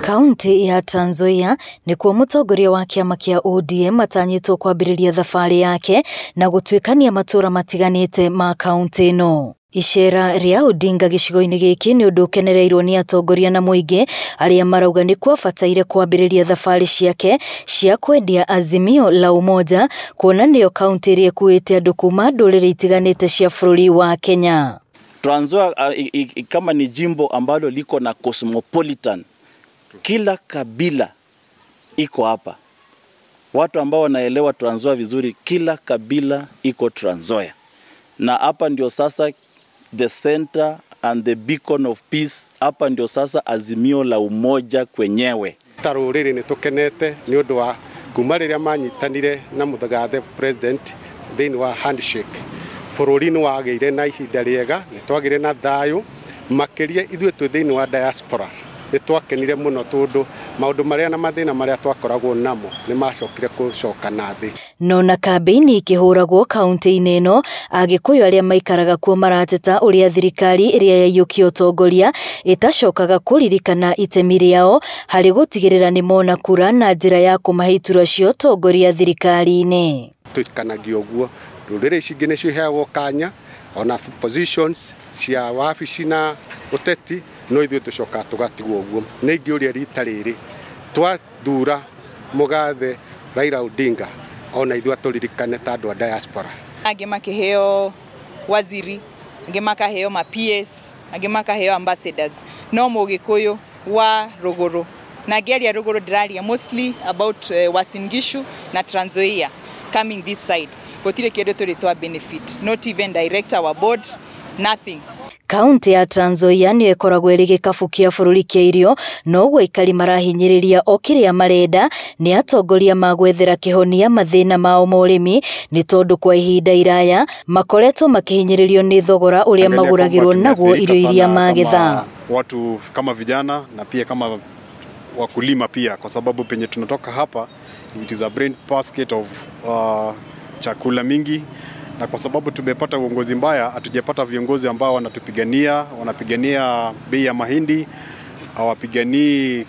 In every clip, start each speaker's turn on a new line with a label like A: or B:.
A: Kaunti ya Trans Nzoia nikuo mutongoria wa kiama kia ODM atanyitwo kwambiriria thabarĩ yake na gũtuĩkania matura matiganĩte ma kaunti ĩno. Icera ria Odinga gĩcigo-inĩ gĩkĩ nĩ ũndũ ũkenereirwo nĩ atongoria na mũingĩ arĩa marauga nĩ kwabataire kwambĩrĩria thabarĩ ciake cia kwendia Azimio la Umoja, kuona nĩyo kaunti ĩrĩa ĩkuĩte andũ kuma ndũrĩrĩ itiganĩte cia bũrũri wa Kenya.
B: Trans Nzoia kama ni jimbo ambalo liko na cosmopolitan, kila kabila iko hapa. Watu ambao wanaelewa Trans Nzoia vizuri, kila kabila iko Trans Nzoia. Na hapa ndio sasa the center and the beacon of peace, hapa ndio sasa Azimio la Umoja kwenyewe.
C: Tarũrĩrĩ nĩ tũkenete nĩ ũndũ wa kuma rĩrĩa manyitanire na Mũgathe president thĩinĩ wa handshake. Bũrũri nĩ wagĩire na ihinda rĩega, nĩ twagĩire na thayũ, makĩria ithuĩ twĩ thĩinĩ wa diaspora. Nĩ twakenire mũno tondũ maũndũ marĩa na mathĩna marĩa twakoragwo namo nĩ macokire gũcoka na thĩ.
A: No na kambĩini ikĩhũragwo kaunti-inĩ ĩno, Agĩkũyũ arĩa maikaraga kuo marateta ũrĩa thirikari ĩrĩa yaiyũkia ũtongoria ĩtacokaga kũririkana itemi rĩao harĩ gũtigĩrĩra nĩ mona kura na njĩra ya kũmahe iturwa cia ũtongoria thirikari-inĩ.
C: Tũikanagia ũguo, ndũrĩrĩ ici ingĩ nĩ ciheagwo kanya ona positions cia wabici na ũteti, no ithuĩ tũcoka tũgatigwo ũguo. Nĩ ingĩũria rita rĩrĩ twathura Mũgathe Raila Odinga, ona ithuĩ tũririkane ta andũ a diaspora.
D: Angĩ makĩheo waziri, angĩ makaheo ma PS, angĩ makaheo ambassadors. No Mũgĩkũyũ wa Rũgũrũ, na ngĩaria Rũgũrũ ndĩraria mostly about Uasin Gishu na Trans Nzoia coming this side. Gũtirĩ kĩndũ tũrĩ twa benefit, not even director wa board, nothing.
A: Kaunti ya Trans Nzoia nĩ ĩkoragwo ĩrĩ gĩkabũ kĩa bũrũri kĩa irio, no ũguo aikari marahinyĩrĩria o kĩrĩa marenda nĩ atongoria magwethera kĩhonia mathĩna mao ma ũrĩmi, nĩ tondũ kwa ihinda iraya makoretwo makĩhinyĩrĩrio nĩ thogora ũrĩa magũragĩrwo naguo irio iria magetha.
E: Watu kama vijana na pia kama wakulima pia, kwa sababu penye tunatoka hapa it is a brain basket of chakula mingi, na kwa sababu tumepata uongozi mbaya, hatujapata viongozi ambao wanapigania bei ya mahindi, hawapiganii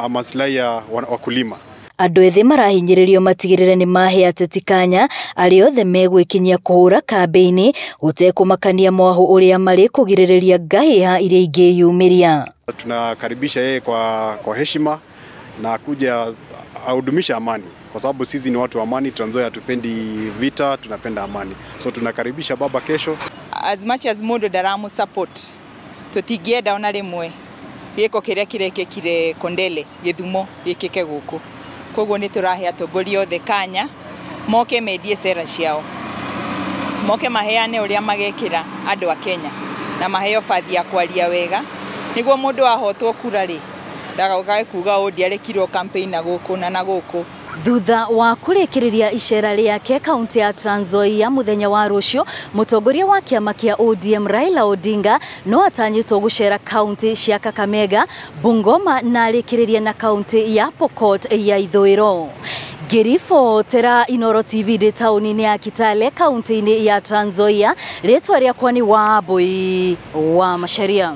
E: maslahi ya wakulima.
A: Andũ ethĩ marahinyĩrĩrio matigĩrĩre nĩ mahe ateti kanya arĩa othe megwĩkinyia kũhũra kambĩini gũtekũmakania mwahu ũrĩa marĩ kũgirĩrĩria ngahĩha iria ingĩyumĩria.
E: Tunakaribisha yeye kwa heshima na kuja ahudumisha amani, kwa sababu sisi ni watu wa amani. Trans Nzoia hatupendi vita, tunapenda amani. So tunakaribisha baba kesho.
D: As much as mũndũ ndaramu support, tũtingĩenda ona rĩmwe gĩko kĩrĩa kĩrekĩkire Kondele Gĩthumo gĩkĩke gũkũ. Koguo nĩ tũrahe atongoria othe kanya moke mendie sera ciao, moke maheane ũrĩa magekĩra andũ a Kenya na maheo bathi ya kwaria wega, nĩguo mũndũ ahotwo kura rĩ ndagaugae kuga ndiarekirwo campaign na gũkũ na gũkũ.
A: Thutha wa kũrĩkĩrĩria icera rĩake kaunti ya Trans Nzoia mũthenya wa rũciũ, mũtongoria wa kiama kia ODM Raila Odinga no atanyitwo gũcera kaunti cia Kakamega, Bungoma na arĩkĩrĩria na kaunti ya Pokot ya ithũĩro. Ngĩribotera Inooro TV ndĩ taũni-inĩ ya Kitale kaunti-inĩ ya Trans Nzoia, rĩtwa rĩakwa nĩ Wambui wa Macharia.